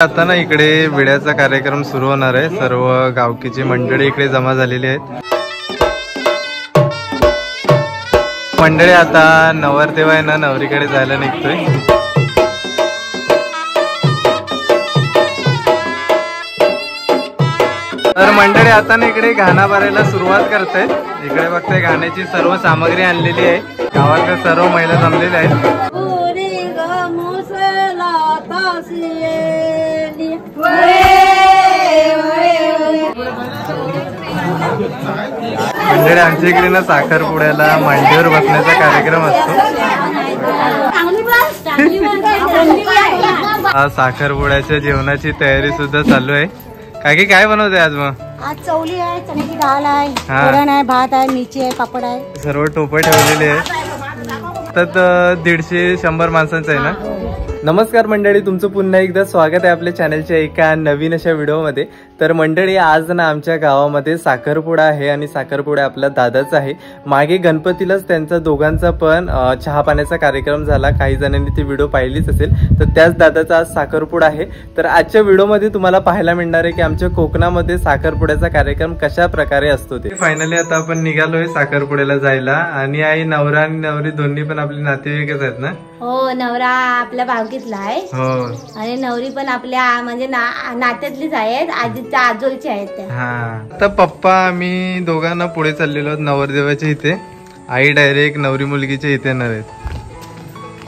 आता ना इकडे विड्याचा कार्यक्रम सुरू होणार आहे। सर्व गावकीची मंडळी इकडे जमा झालेली आहेत। मंडळी आता नवरदेव आहे ना नवरीकडे जायला निघतोय। तर मंडळी आता ना इकडे गाणं भरायला सुरुवात करते। इकडे बघताय गाण्याची सर्व सामग्री आणलेली आहे। गावातल्या सर्व महिला जमलेल्या आहेत। मंडळी आमच्या इकडे ना साखरपुड्याला मांडीवर बसण्याचा कार्यक्रम असतो। आज साखरपुड्याच्या जेवणाची तयारी सुद्धा चालू आहे। काकी काय बनवते आज? मग आज चवली आहे, चण्याची डाळ आहे, वरण आहे, भात आहे, मिरची आहे, पापड आहे, सर्व टोपे ठेवलेले आहे। तर 150-100 माणसांचं आहे ना। नमस्कार मंडळी, तुमचं पुन्हा एकदा स्वागत आहे आपल्या चॅनलच्या एका नवीन अशा व्हिडिओमध्ये। तर मंडळी आज ना आमच्या गावामध्ये साखरपुडा आहे आणि साखरपुडा आपला दादाचा आहे। मागे गणपतीलाच त्यांचा दोघांचा पण चहा पाण्याचा कार्यक्रम झाला। काही जणांनी ती व्हिडिओ पाहिलीच असेल। तर त्याच दादाचा आज साखरपुडा आहे। तर आजच्या व्हिडिओमध्ये तुम्हाला पाहायला मिळणार आहे की आमच्या कोकणामध्ये साखरपुड्याचा कार्यक्रम कशा प्रकारे असतो ते। फायनली आता आपण निघालोय साखरपुड्याला जायला आणि आई नवरा आणि नवरी दोन्ही पण आपले नातेवाईकच आहेत ना। हो, नवरा आपल्या भावकीतला आहे आणि नवरी पण आपल्या म्हणजे नात्यातलीच आहेत, आजीच्या आजोळच्या आहेत त्या। हा, तर पप्पा आम्ही दोघांना पुढे चाललेलो नवरदेवाच्या इथे। आई डायरेक्ट नवरी मुलगीच्या इथे येणार आहेत।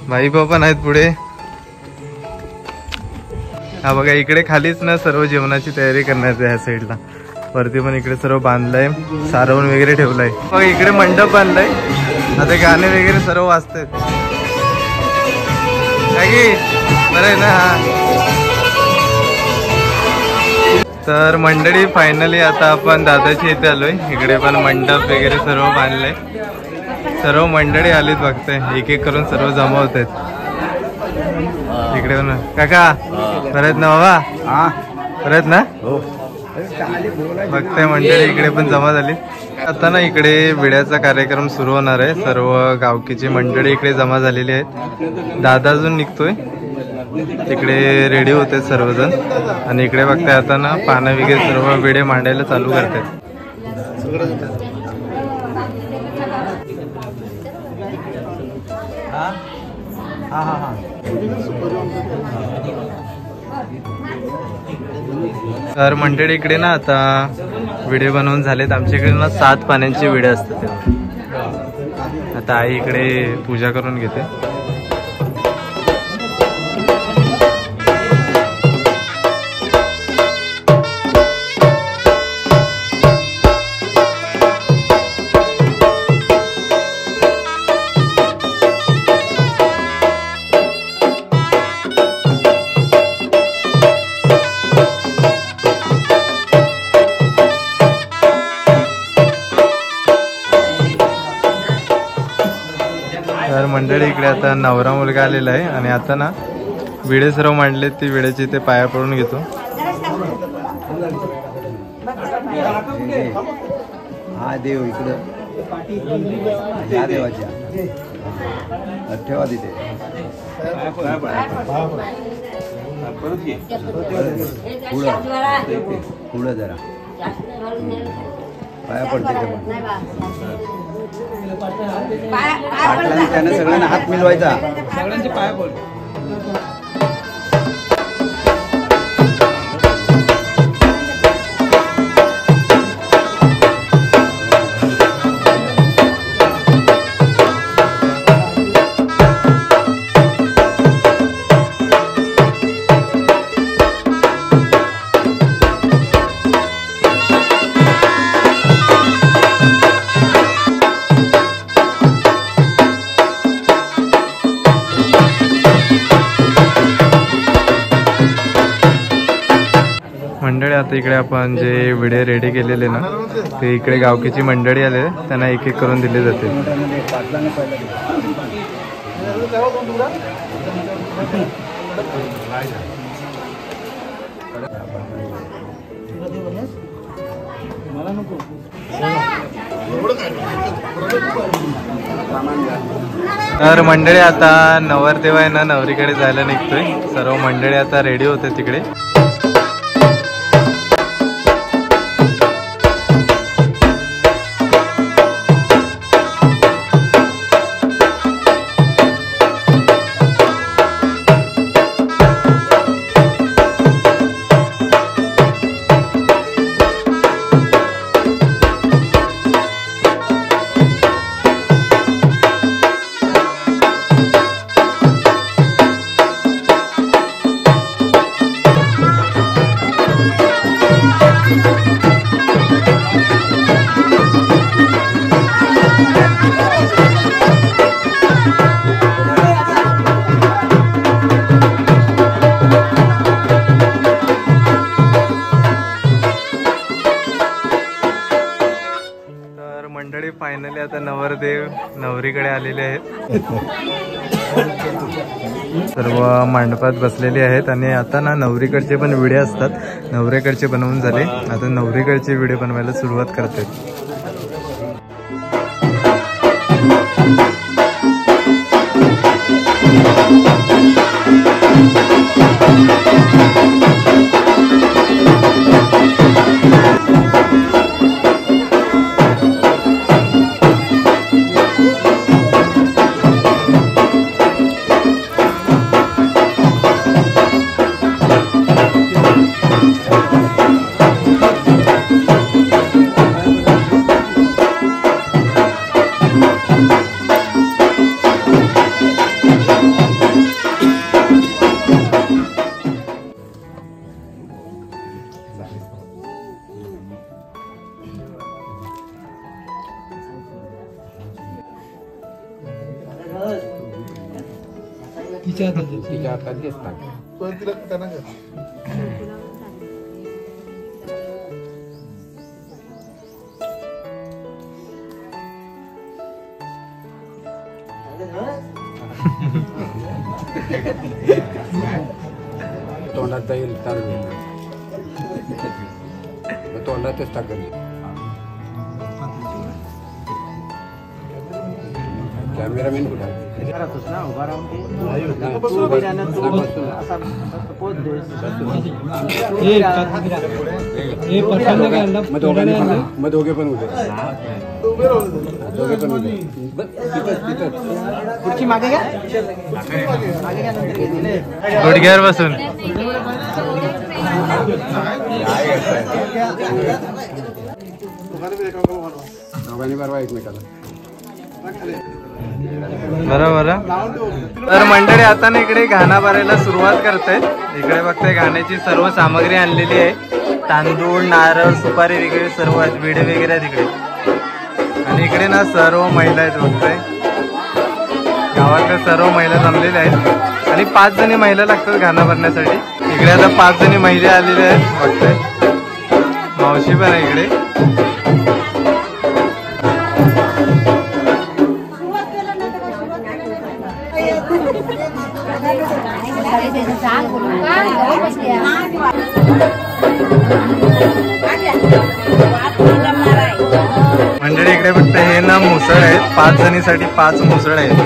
भाई बाबा नाहीत पुढे। हा बघा इकडे खालीच ना सर्व जेवणाची तयारी करण्यात आहे। ह्या साईडला वरती पण इकडे सर्व बांधलंय, सारवून वगैरे ठेवलंय। बघा इकडे मंडप बांधलाय, आता गाणे वगैरे सर्व वाजतात। बरं आहे ना। तर मंडळी फायनली आता आपण दादाच्या इथे आलोय। इकडे पण मंडप वगैरे सर्व बांधलंय। सर्व मंडळी आलीत, बघताय एक एक करून सर्व जमा होत आहेत इकडे पण। काका बरं आहेत ना बाबा? बरं आहेत ना? बघताय मंडळी इकडे पण जमा झाली। आता ना इकडे विड्याचा कार्यक्रम सुरू होणार आहे। सर्व गावकीची मंडळी इकडे जमा झालेली आहेत। दादा अजून निघतोय, तिकडे रेडी होते सर्वजण आणि इकडे बघताय आता ना पानं वगैरे सर्व विडे मांडायला चालू करतात। तर मंडळी इकडे ना आता विडे बनवून झालेत। आमच्याकडे ना 7 पाण्याची विडे असतात। आता आई इकडे पूजा करून घेते। तर मंडळी इकडे आता नवरा मुलगा आलेला आहे आणि आता ना विडे सर्व मांडले, ती विड्याची ते पाया पडून घेतो। हा देव इकडं या देवाच्या ठेवा तिथे पुढं जरा पाया पडते त्याने सगळ्यांना हात मिळवायचा, सगळ्यांचे पाया पड। मंडळी आता इकडे आपण जे विडे रेडी केलेले ना ते इकडे गावकीची मंडळी आले, त्यांना एक एक करून दिले जाते। मला नको तर मंडळी आता नवरदेव आहे ना नवरीकडे जायला निघतोय. सर्व मंडळी आता रेडी होते तिकडे. मंडळी फायनली आता नवरदेव नवरीकडे आलेले आहेत. सर्व मंडपात बसलेले आहेत आणि आता ना नवरीकडचे पण व्हिडिओ असतात, नवरीकडचे बनवून झाले. आता नवरीकडचे व्हिडिओ बनवायला सुरुवात करतात. तोंडात जाईल तोंडातच टाकल. कॅमेरामॅन कुठे मग दोघे पण होते. पुढची मागे घ्या, गुडघ्यावर बसून दोघांनी बरोबर एकमेकाला. बरोबर. तर मंडळी आता ना इकडे गाणा भरायला सुरुवात करते. इकडे बघताय गाण्याची सर्व सामग्री आणलेली आहे. तांदूळ, नारळ, सुपारी वगैरे सर्व आहेत, विडे वगैरे आहेत इकडे. आणि इकडे ना सर्व महिला आहेत बघताय, गावातल्या सर्व महिला जमलेल्या आहेत. आणि 5 जणी महिला लागतात गाणं भरण्यासाठी. इकडे आता 5 जणी महिला आलेल्या आहेत बघताय. मावशी पण आहे इकडे. मंडळी इकडे फक्त हे ना मुसळ आहेत, 5 जणीसाठी 5 मुसळ आहेत.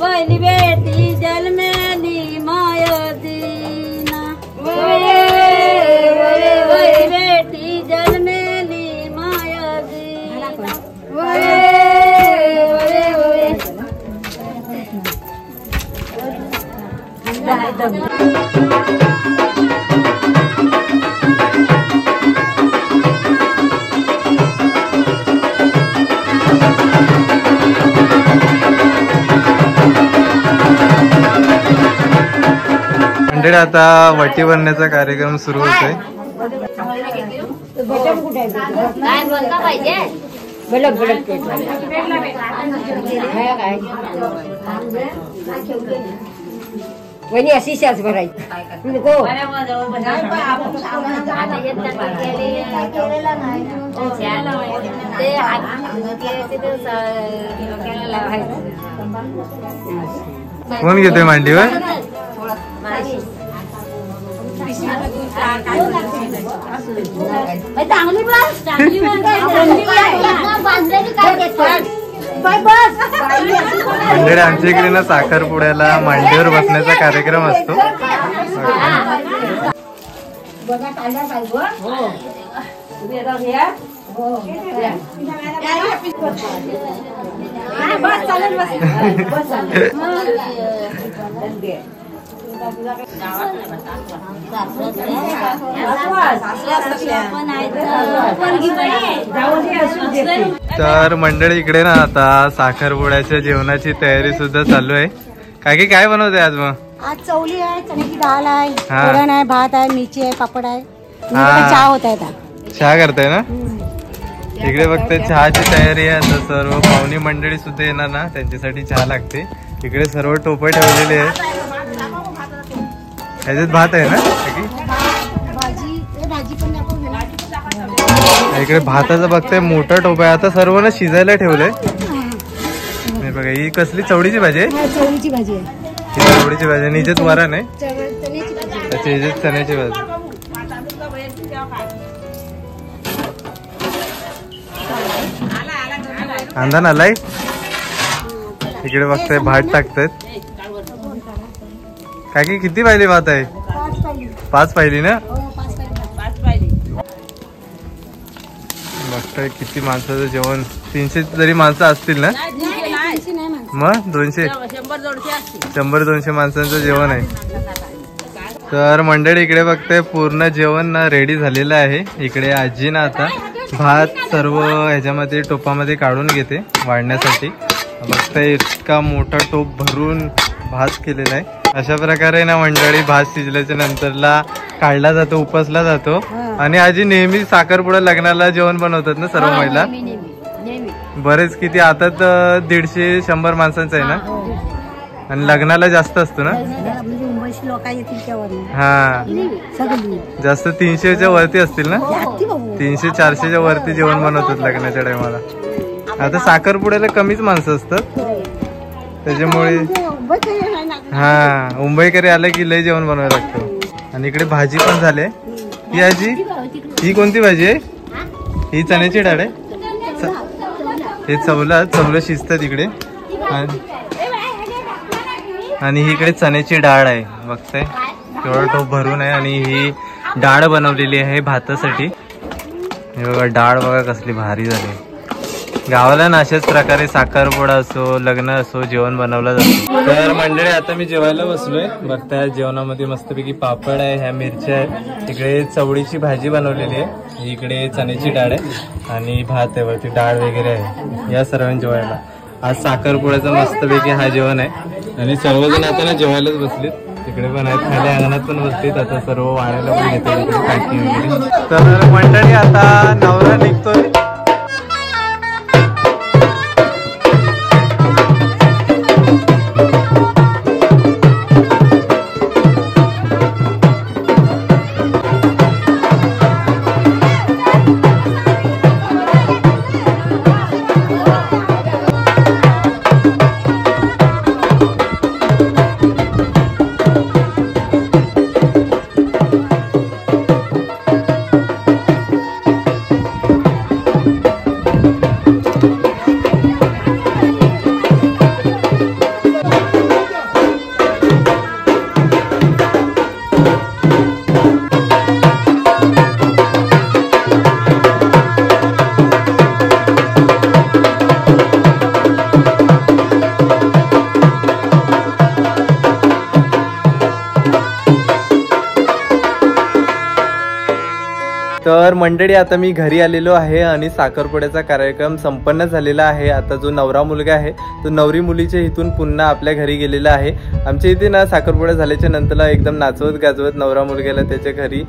पहिली बेटी जन्मेली मंडळी आता वटी भरण्याचा कार्यक्रम सुरू होतोय. वणी अशी शाच भरायची कोण घेतोय मांडीवर? मंडळी आमच्या इकडे ना साखरपुड्याला मांडीवर बसण्याचा कार्यक्रम असतो. तर मंडळी इकडे ना आता साखरपुड्याच्या जेवणाची तयारी सुद्धा चालू आहे. काय काय बनवते आज? मग आज चवली आहे, चण्याची डाळ आहे, वरण आहे, भात आहे, मिरची आहे, पापड आहे. चहा होत आहे. चहा करताय ना? इकडे फक्त चहाची तयारी आहे. आता सर्व पाहुणी मंडळी सुद्धा येणार ना, त्यांच्यासाठी चहा लागते. इकडे सर्व टोपे ठेवलेले आहेत. ह्याच्यात भात आहे ना? इकडे भाताचं बघताय मोठा टोपा आहे. आता सर्व ना शिजायला ठेवलंय. नाही बघा, ही कसली चवडीची भाजी आहे? चवळीची भाजी आहे. ही चवडीची भाजी आणि हिच्यात वरण आहे. अच्छा, हिच्यात चण्याची भाजी. अंदान आलाय. इकडे बघताय भात टाकतायत. काय की किती पाहिली भात आहे? 5 पाहिली ना? बघताय किती माणसाचं जेवण. 300 जरी माणसं असतील ना? मग 200 100-200 माणसांचं जेवण आहे. तर मंडळी इकडे बघताय पूर्ण जेवण ना रेडी झालेलं आहे. इकडे आजी ना आता भात सर्व ह्याच्यामध्ये टोपामध्ये काढून घेते वाढण्यासाठी. बघताय इतका मोठा टोप भरून भात केलेला आहे. अशा प्रकारे ना मंडळी भात शिजल्याच्या नंतरला काढला जातो, उपसला जातो. आणि आजी नेहमी साखरपुडा लग्नाला जेवण बनवतात ना सर्व महिला? बरेच किती आता तर 150-100 माणसांचं आहे ना? आणि लग्नाला जास्त असतो ना? हा, जास्त 300च्या वरती असतील ना? 300-400च्या वरती जेवण बनवतात लग्नाच्या टायमाला. आता साखरपुड्याला कमीच माणसं असतात त्याच्यामुळे. हा, मुंबईकरी आले की लय जेवण बनवायला लागतं. आणि इकडे भाजी पण झाले. ही आजी, ही कोणती भाजी आहे? ही चण्याची डाळ आहे. हे चवलं शिजतात इकडे. आणि ही इकडे चण्याची डाळ आहे. बघताय तेवढा टोप भरून आहे. आणि ही डाळ बनवलेली आहे भातासाठी. हे बघा डाळ बघा कसली भारी झाली. गावाला ना अशाच प्रकारे साखरपुडा असो, लग्न असो, जेवण बनवलं जातं. तर मंडळी आता मी जेवायला बसलोय. बघताय जेवणामध्ये मस्तपैकी पापड आहे, ह्या मिरच्या आहे, इकडे चवळीची भाजी बनवलेली आहे, इकडे चण्याची डाळ आहे आणि भात आहे, वरती डाळ वगैरे आहे. या सर्वांनी जेवायला आज साखरपुड्याचं मस्तपैकी हा जेवण आहे. आणि सर्वजण आता ना जेवायलाच बसलेत. तिकडे पण आहेत, खाली अंगणात पण बसलेत. आता सर्व वाढायला पण घेतात इकडे काकी वगैरे. तर मंडळी आता नवरा निघतोय. तर मंडळी आता मी घरी आलेलो आहे आणि साखरपुड्याचा कार्यक्रम संपन्न झालेला आहे. आता जो नवरा मुलगा आहे तो नवरी मुलीच्या इथून पुन्हा आपल्या घरी गेलेला आहे. आमच्या इथे ना साखरपुडा झाल्याच्या नंतरला एकदम नाचवत गाजवत नवरा मुलग्याला त्याच्या घरी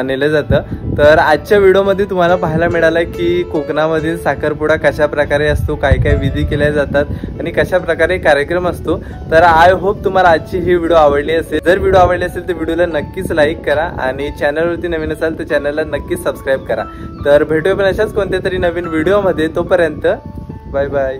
नेलं जातं. तर आजच्या व्हिडिओमध्ये तुम्हाला पाहायला मिळालं की कोकणामध्ये साखरपुडा कशा प्रकारे असतो, काय काय विधी केल्या जातात आणि कशा प्रकारे कार्यक्रम असतो. तर आय होप तुम्हाला आजची ही व्हिडिओ आवडली असेल. जर व्हिडिओ आवडली असेल तर व्हिडिओला नक्कीच लाईक करा आणि चॅनलवरती नवीन असाल तर चॅनलला नक्कीच सबस्क्राईब करा. तर भेटूया पण अशाच कोणत्या तरी नवीन व्हिडिओमध्ये. तोपर्यंत बाय बाय.